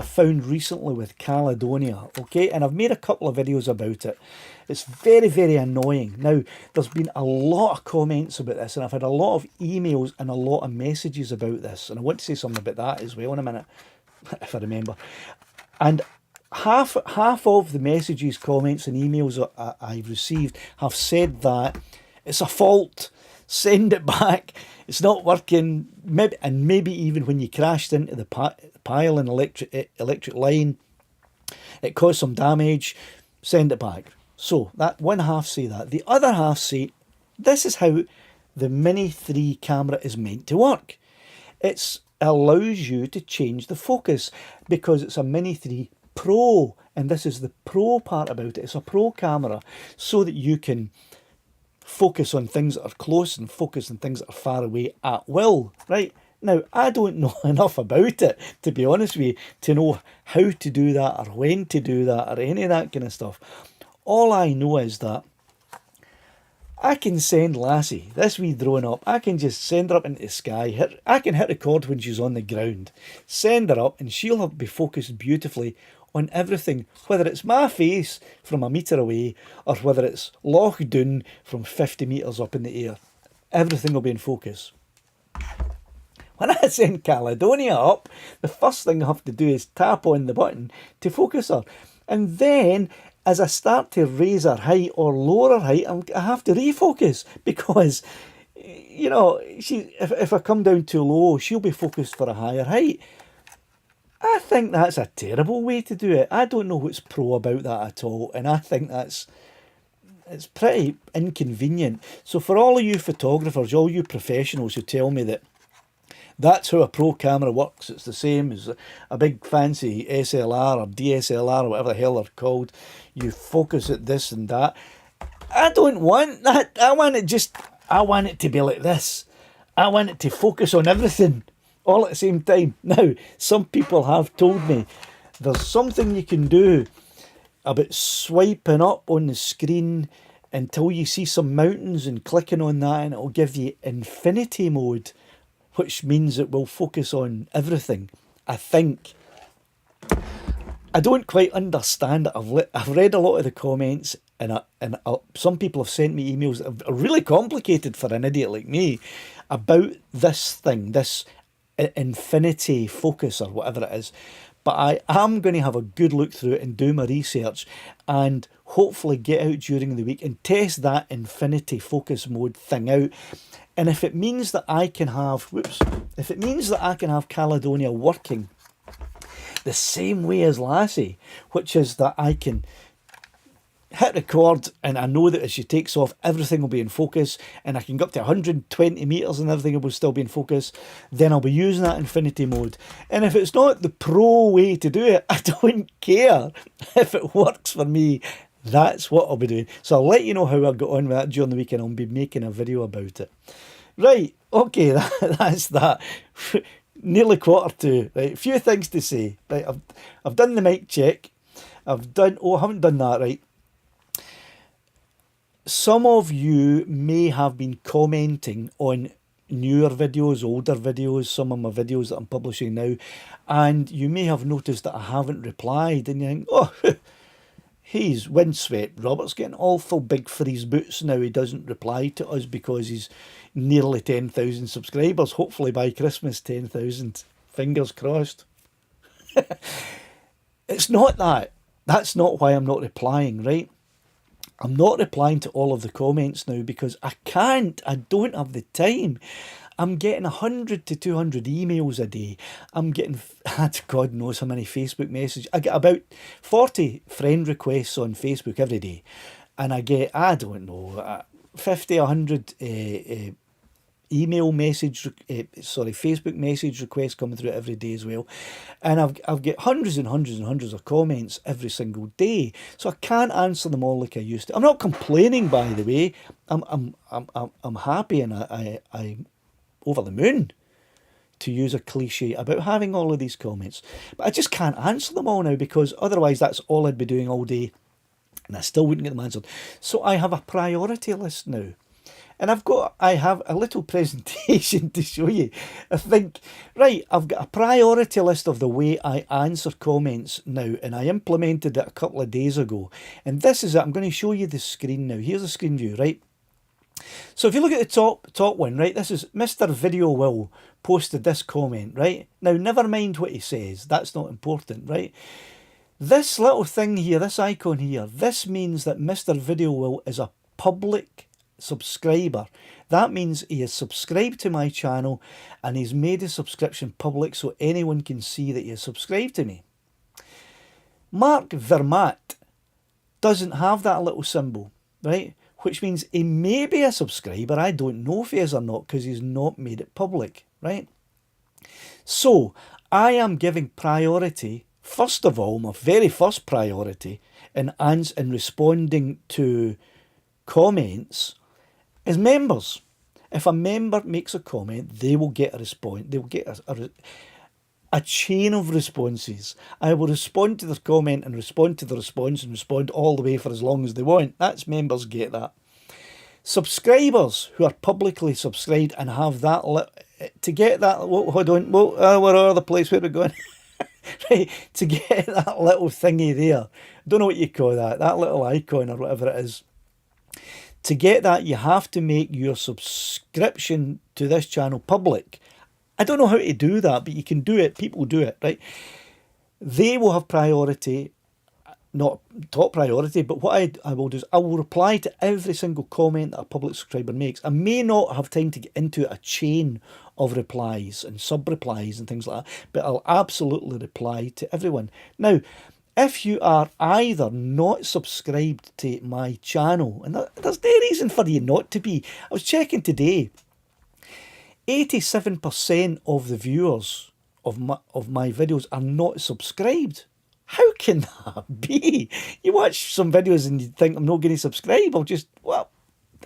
found recently with Caledonia, okay? And I've made a couple of videos about it. It's very, very annoying. Now, there's been a lot of comments about this and I've had a lot of emails and a lot of messages about this. And I want to say something about that as well in a minute, if I remember. And half of the messages, comments and emails that I've received have said that it's a fault, send it back, it's not working, maybe even when you crashed into the pile and electric line, it caused some damage, send it back. So that one half say that. The other half say, this is how the Mini 3 camera is meant to work. It allows you to change the focus because it's a Mini 3 Pro, and this is the Pro part about it. It's a Pro camera so that you can focus on things that are close and focus on things that are far away at will, right? Now, I don't know enough about it, to be honest with you, to know how to do that or when to do that or any of that kind of stuff. All I know is that I can send Lassie, this wee drone up, I can just send her up into the sky, I can hit record when she's on the ground, send her up and she'll be focused beautifully on everything, whether it's my face from a metre away or whether it's Loch Doon from 50 metres up in the air. Everything will be in focus. When I send Caledonia up, the first thing I have to do is tap on the button to focus her. And then, as I start to raise her height or lower her height, I have to refocus because, if I come down too low, she'll be focused for a higher height. I think that's a terrible way to do it. I don't know what's pro about that at all, and I think it's pretty inconvenient. So for all of you photographers, all you professionals who tell me that that's how a pro camera works, it's the same as a big fancy SLR or DSLR or whatever the hell they're called, you focus at this and that. I don't want that. I want it to be like this. I want it to focus on everything all at the same time. Now, some people have told me there's something you can do about swiping up on the screen until you see some mountains and clicking on that and it'll give you infinity mode, which means it will focus on everything, I think. I don't quite understand it. I've read a lot of the comments and some people have sent me emails that are really complicated for an idiot like me about this thing, this infinity focus or whatever it is. But I am going to have a good look through it and do my research, and hopefully get out during the week and test that infinity focus mode thing out. And if it means that I can have, if it means that I can have Caledonia working the same way as Lassie, which is that I can hit record and I know that as she takes off, everything will be in focus and I can go up to 120 metres and everything will still be in focus, then I'll be using that infinity mode. And if it's not the pro way to do it, I don't care. If it works for me, that's what I'll be doing. So I'll let you know how I got on with that during the week and I'll be making a video about it. Right, okay, that's that. Nearly 1:45. Right, a few things to say. Right, I've done the mic check. I haven't done that, right. Some of you may have been commenting on newer videos, older videos, some of my videos that I'm publishing now, and you may have noticed that I haven't replied, and you think, oh, he's Windswept Robert's getting awful big for his boots now. He doesn't reply to us because he's nearly 10,000 subscribers. Hopefully by Christmas, 10,000. Fingers crossed. It's not that. That's not why I'm not replying, right? I'm not replying to all of the comments now because I can't. I don't have the time. I'm getting 100 to 200 emails a day. I'm getting, God knows how many Facebook messages. I get about 40 friend requests on Facebook every day. And I get, I don't know, 50, 100 Facebook message requests coming through every day as well. And I've got hundreds and hundreds and hundreds of comments every single day. So I can't answer them all like I used to. I'm not complaining, by the way. I'm happy and I'm over the moon, to use a cliche, about having all of these comments. But I just can't answer them all now because otherwise that's all I'd be doing all day and I still wouldn't get them answered. So I have a priority list now. And I have a little presentation to show you. I think, right, I've got a priority list of the way I answer comments now, and I implemented it a couple of days ago. And this is it. I'm going to show you the screen now. Here's the screen view, right? So if you look at the top one, right, this is Mr. Video Will posted this comment, right? Now, never mind what he says. That's not important, right? This little thing here, this icon here, this means that Mr. Video Will is a public subscriber. That means he is subscribed to my channel and he's made his subscription public so anyone can see that he is subscribed to me. Mark Vermaat doesn't have that little symbol, right? Which means he may be a subscriber. I don't know if he is or not because he's not made it public, right? So I am giving priority, first of all, my very first priority in responding to comments is members. If a member makes a comment, they will get a response. They will get a chain of responses. I will respond to their comment and respond to the response and respond all the way for as long as they want. That's members get that. Subscribers who are publicly subscribed and have that, to get that, hold on, where are the place where we're going? Right, to get that little thingy there, don't know what you call that little icon or whatever it is. To get that, you have to make your subscription to this channel public. I don't know how to do that, but you can do it. People do it, right? They will have priority, not top priority, but what I will do is I will reply to every single comment that a public subscriber makes. I may not have time to get into a chain of replies and sub-replies and things like that, but I'll absolutely reply to everyone. Now, if you are either not subscribed to my channel, and there's no reason for you not to be. I was checking today, 87% of the viewers of my videos are not subscribed. How can that be? You watch some videos and you think I'm not going to subscribe.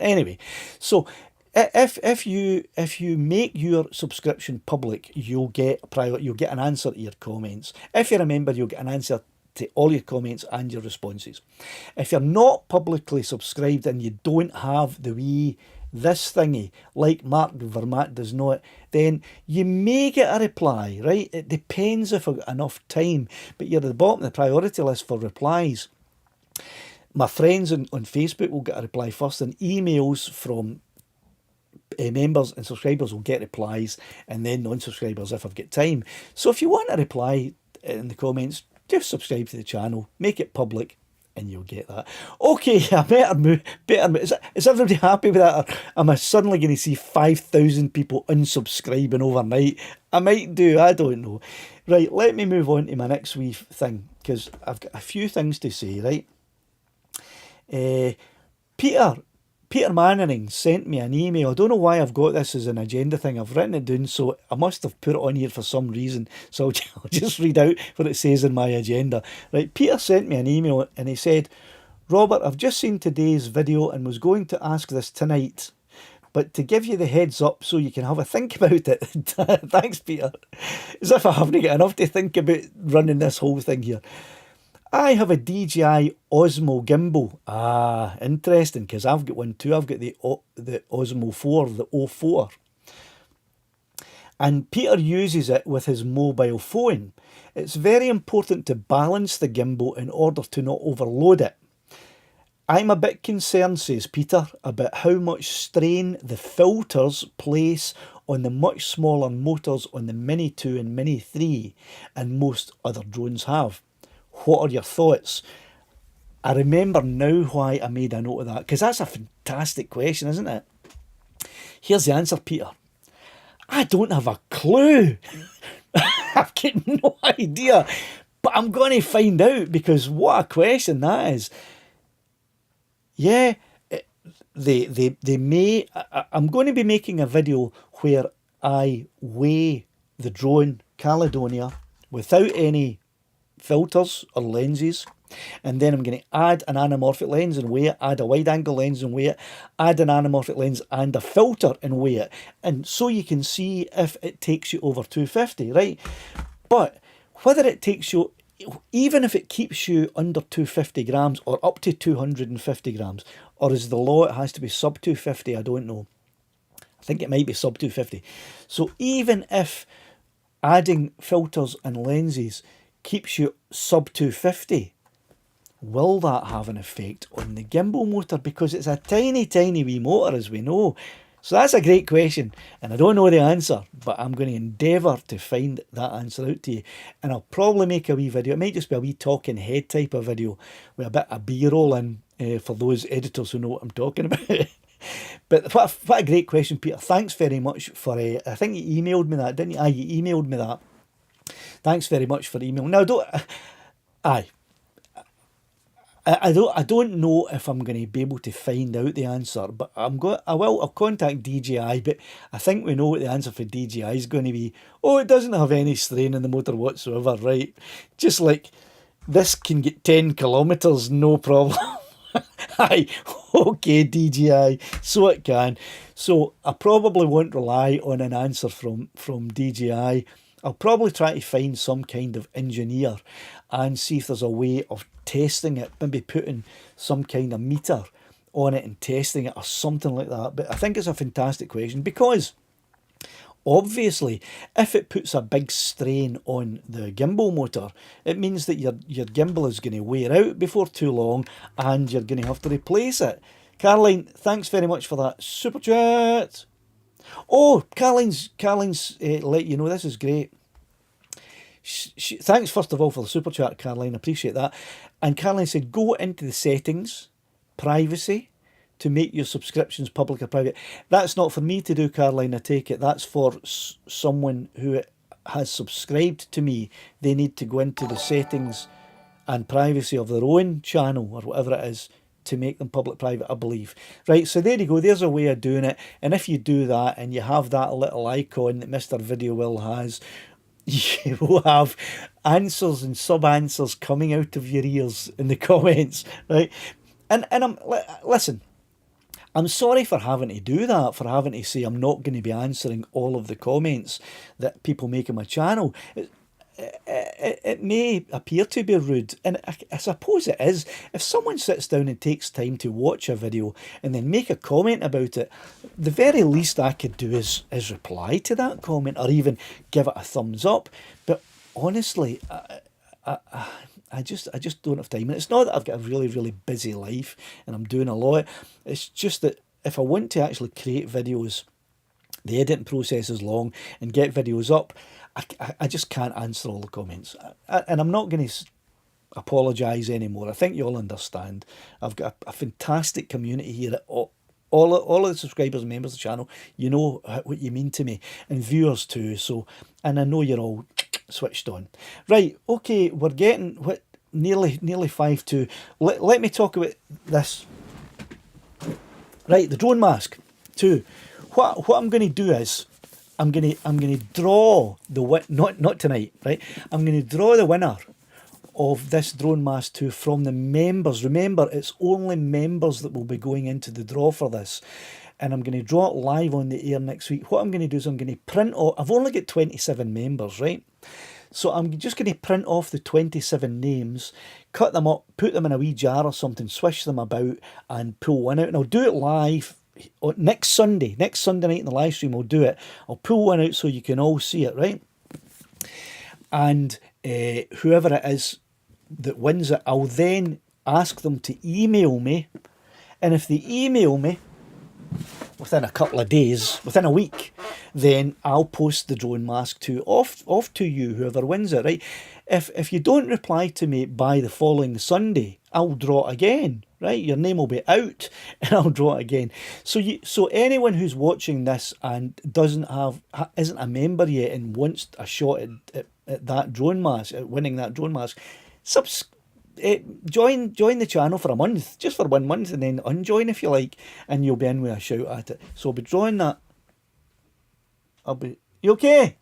Anyway. So if you make your subscription public, you'll get an answer to your comments. If you're a member, you'll get an answer to all your comments and your responses. If you're not publicly subscribed and you don't have this thingy, like Mark Vermaat does not, then you may get a reply, right? It depends if I've got enough time, but you're at the bottom of the priority list for replies. My friends on Facebook will get a reply first, and emails from members and subscribers will get replies, and then non-subscribers if I've got time. So if you want a reply in the comments, just subscribe to the channel, make it public, and you'll get that. Okay, I better move. Is everybody happy with that? Or am I suddenly going to see 5,000 people unsubscribing overnight? I might do, I don't know. Right, let me move on to my next wee thing, because I've got a few things to say, right? Peter Mannering sent me an email. I don't know why I've got this as an agenda thing. I've written it down, so I must have put it on here for some reason. So I'll just read out what it says in my agenda. Right, Peter sent me an email and he said, Robert, I've just seen today's video and was going to ask this tonight, but to give you the heads up so you can have a think about it. Thanks, Peter. As if I haven't got enough to think about running this whole thing here. I have a DJI Osmo gimbal. Ah, interesting, because I've got one too. I've got the Osmo 4, the O4. And Peter uses it with his mobile phone. It's very important to balance the gimbal in order to not overload it. I'm a bit concerned, says Peter, about how much strain the filters place on the much smaller motors on the Mini 2 and Mini 3, and most other drones have. What are your thoughts? I remember now why I made a note of that, because that's a fantastic question, isn't it? Here's the answer, Peter. I don't have a clue. I've got no idea. But I'm going to find out, because what a question that is. Yeah, they may... I'm going to be making a video where I weigh the drone Caledonia without any filters or lenses, and then I'm going to add an anamorphic lens and weigh it, add a wide angle lens and weigh it, add an anamorphic lens and a filter and weigh it, and so you can see if it takes you over 250, right? But whether it takes you, even if it keeps you under 250 grams or up to 250 grams, or is the law it has to be sub 250, I don't know. I think it might be sub 250. So even if adding filters and lenses keeps you sub 250, will that have an effect on the gimbal motor? Because it's a tiny, tiny wee motor, as we know. So that's a great question, and I don't know the answer, but I'm going to endeavour to find that answer out to you. And I'll probably make a wee video. It might just be a wee talking head type of video with a bit of B-roll in, for those editors who know what I'm talking about. But what a great question, Peter. Thanks very much for... I think you emailed me that, didn't you? Aye, you emailed me that. Thanks very much for emailing. Now, I don't know if I'm going to be able to find out the answer, but I'll contact DJI, but I think we know what the answer for DJI is going to be. Oh, it doesn't have any strain in the motor whatsoever, right? Just like this can get 10 kilometres, no problem. Aye, okay, DJI, so it can. So I probably won't rely on an answer from DJI. I'll probably try to find some kind of engineer and see if there's a way of testing it, maybe putting some kind of meter on it and testing it or something like that. But I think it's a fantastic question, because obviously if it puts a big strain on the gimbal motor, it means that your gimbal is going to wear out before too long and you're going to have to replace it. Caroline, thanks very much for that super chat. Oh, Caroline's let you know, this is great. Thanks first of all for the super chat, Caroline, appreciate that. And Caroline said, go into the settings, privacy, to make your subscriptions public or private. That's not for me to do, Caroline, I take it. That's for someone who has subscribed to me. They need to go into the settings and privacy of their own channel or whatever it is to make them public private, I believe. Right, so there you go, there's a way of doing it. And if you do that and you have that little icon that Mr. Video Will has, you will have answers and sub-answers coming out of your ears in the comments, right? And listen, I'm sorry for having to do that, for having to say I'm not going to be answering all of the comments that people make on my channel. It may appear to be rude, and I suppose it is. If someone sits down and takes time to watch a video and then make a comment about it, the very least I could do is reply to that comment or even give it a thumbs up. But honestly, I just don't have time. And it's not that I've got a really, really busy life and I'm doing a lot. It's just that if I want to actually create videos, the editing process is long, and get videos up, I just can't answer all the comments. And I'm not going to apologise anymore. I think you all understand. I've got a fantastic community here. All of the subscribers and members of the channel, you know what you mean to me, and viewers too. So, and I know you're all switched on. Right, okay, we're getting nearly 5 to. Let me talk about this. Right, the drone mask too. What I'm going to do is I'm going to draw the not tonight, right? I'm going to draw the winner of this drone mask 2 from the members. Remember, it's only members that will be going into the draw for this, and I'm going to draw it live on the air next week. What I'm going to do is I'm going to print off. I've only got 27 members, right? So I'm just going to print off the 27 names, cut them up, put them in a wee jar or something, swish them about, and pull one out. And I'll do it live next Sunday night in the live stream. I'll do it. I'll pull one out so you can all see it, right? And whoever it is that wins it, I'll then ask them to email me. And if they email me within a couple of days, within a week, then I'll post the drone mask 2 off to you, whoever wins it, right? If you don't reply to me by the following Sunday, I'll draw it again, right? Your name will be out and I'll draw it again. So anyone who's watching this and isn't a member yet and wants a shot at that drone mask, at winning that drone mask, join the channel for a month, just for 1 month, and then unjoin if you like, and you'll be in with a shout at it. So I'll be drawing that. You okay?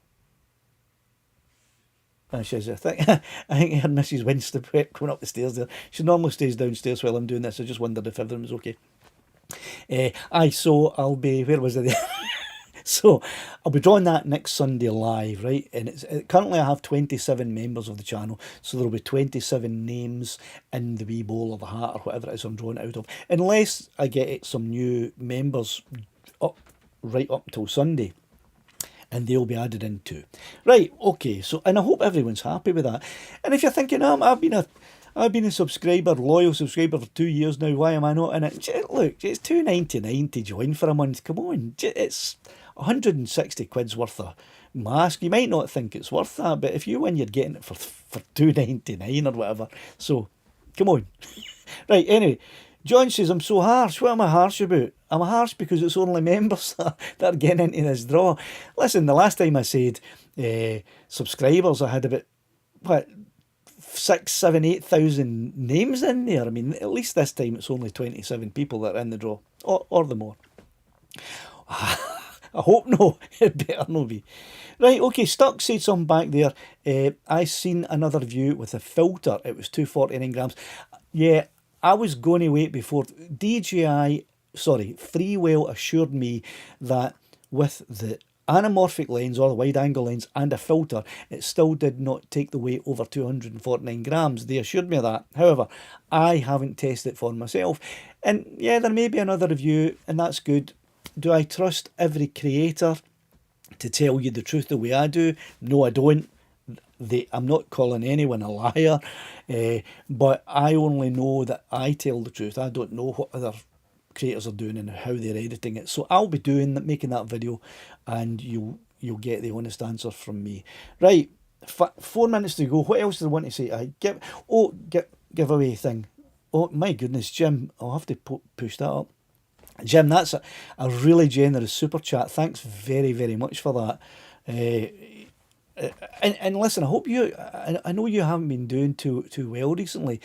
And she says, I think her Mrs. Windswept going up the stairs there. She normally stays downstairs while I'm doing this. I just wondered if everything was okay. So I'll be, where was it? So I'll be drawing that next Sunday live, right? And currently I have 27 members of the channel, so there'll be 27 names in the wee bowl or the hat or whatever it is I'm drawing it out of, unless I get some new members right up till Sunday, and they'll be added in too. Right, okay, so, and I hope everyone's happy with that. And if you're thinking, I've been a subscriber, loyal subscriber for 2 years now, why am I not in it? Look, it's $2.99 to join for a month. Come on, it's 160 quid's worth of mask. You might not think it's worth that, but if you win, you're getting it for $2.99 or whatever. So, come on. Right, anyway, John says, I'm so harsh. What am I harsh about? I'm harsh because it's only members that are getting into this draw. Listen, the last time I said subscribers, I had about, 6, 7, 8,000 names in there. I mean, at least this time it's only 27 people that are in the draw, or the more. I hope no. It better no be. Right, okay, Stuck said something back there. I seen another view with a filter. It was 249 grams. Yeah, I was going to wait before. Freewell assured me that with the anamorphic lens or the wide angle lens and a filter, it still did not take the weight over 249 grams. They assured me of that. However, I haven't tested it for myself. And yeah, there may be another review, and that's good. Do I trust every creator to tell you the truth the way I do? No, I don't. I'm not calling anyone a liar, but I only know that I tell the truth. I don't know what other creators are doing and how they're editing it. So I'll be making that video, and you'll get the honest answer from me. Right, 4 minutes to go. What else do I want to say? Giveaway thing. Oh my goodness, Jim, I'll have to push that up. Jim, that's a really generous super chat. Thanks very, very much for that. And listen, I hope I know you haven't been doing too well recently,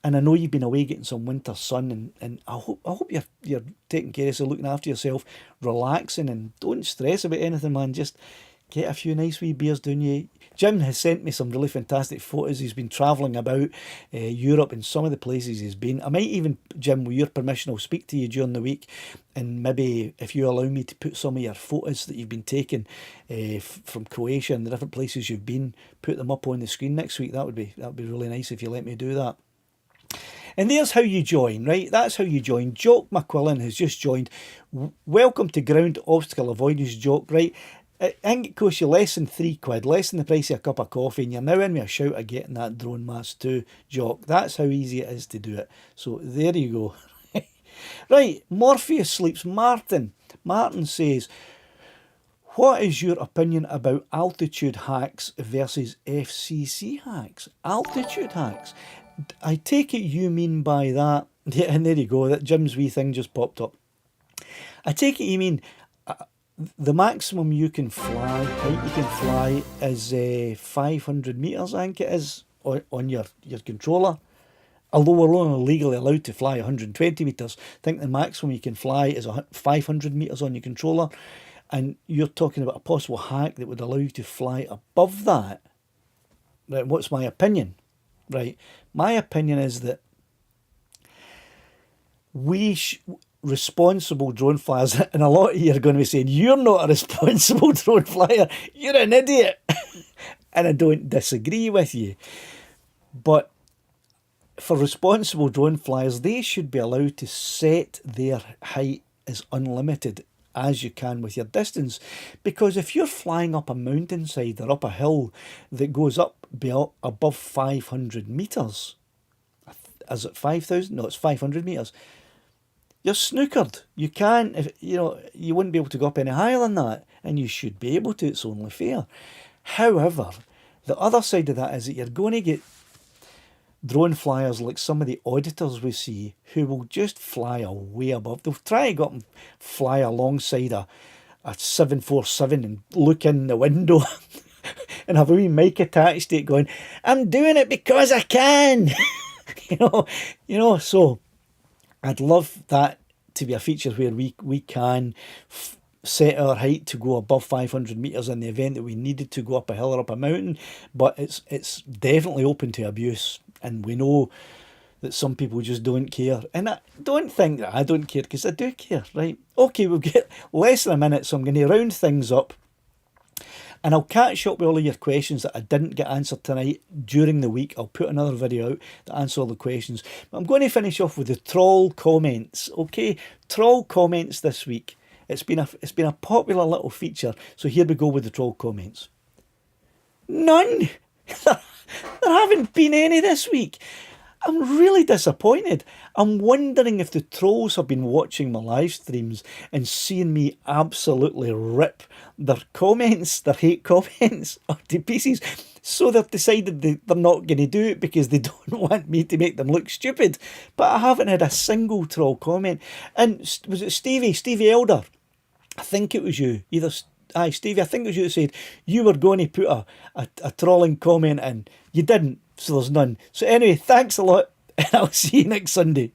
and I know you've been away getting some winter sun, and I hope you're taking care of yourself, looking after yourself, relaxing, and don't stress about anything, man. Just get a few nice wee beers down you. Jim has sent me some really fantastic photos. He's been travelling about Europe and some of the places he's been. I might even, Jim, with your permission, I'll speak to you during the week, and maybe if you allow me to put some of your photos that you've been taking from Croatia and the different places you've been, put them up on the screen next week. That would be really nice if you let me do that. And there's how you join, right? That's how you join. Jock McQuillan has just joined. Welcome to Ground Obstacle Avoidance, Jock, right? I think it costs you less than £3, less than the price of a cup of coffee, and you're now in with a shout of getting that drone mask too, Jock. That's how easy it is to do it. So there you go. Right, Morpheus sleeps. Martin says, What is your opinion about altitude hacks versus FCC hacks? Altitude hacks. I take it you mean by that, yeah, and there you go, that Jim's wee thing just popped up. I take it you mean the maximum you can fly, height you can fly is 500 metres, I think it is, on your controller. Although we're only legally allowed to fly 120 metres, I think the maximum you can fly is 500 metres on your controller. And you're talking about a possible hack that would allow you to fly above that. Right, what's my opinion? Right, my opinion is that responsible drone flyers, and a lot of you are going to be saying, you're not a responsible drone flyer, you're an idiot. And I don't disagree with you. But for responsible drone flyers, they should be allowed to set their height as unlimited as you can with your distance. Because if you're flying up a mountainside or up a hill that goes up above 500 metres, is it 5,000? No, it's 500 metres. You're snookered. You can't, you wouldn't be able to go up any higher than that, and you should be able to. It's only fair. However, the other side of that is that you're going to get drone flyers like some of the auditors we see who will just fly way above. They'll try to go up and fly alongside a 747 and look in the window and have a wee mic attached to it going, I'm doing it because I can. So I'd love that to be a feature where we can set our height to go above 500 metres in the event that we needed to go up a hill or up a mountain, but it's definitely open to abuse, and we know that some people just don't care, and I don't think that I don't care, because I do care, right? Okay, we've got less than a minute, so I'm going to round things up, and I'll catch up with all of your questions that I didn't get answered tonight during the week. I'll put another video out to answer all the questions, but I'm going to finish off with the troll comments, okay? Troll comments this week. It's been a popular little feature, so here we go with the troll comments. None! There haven't been any this week. I'm really disappointed. I'm wondering if the trolls have been watching my live streams and seeing me absolutely rip their comments, their hate comments, to pieces. So they've decided they're not going to do it because they don't want me to make them look stupid. But I haven't had a single troll comment. And was it Stevie Elder? I think it was you. Stevie, I think it was you that said you were going to put a trolling comment in. You didn't, so there's none. So anyway, thanks a lot, and I'll see you next Sunday.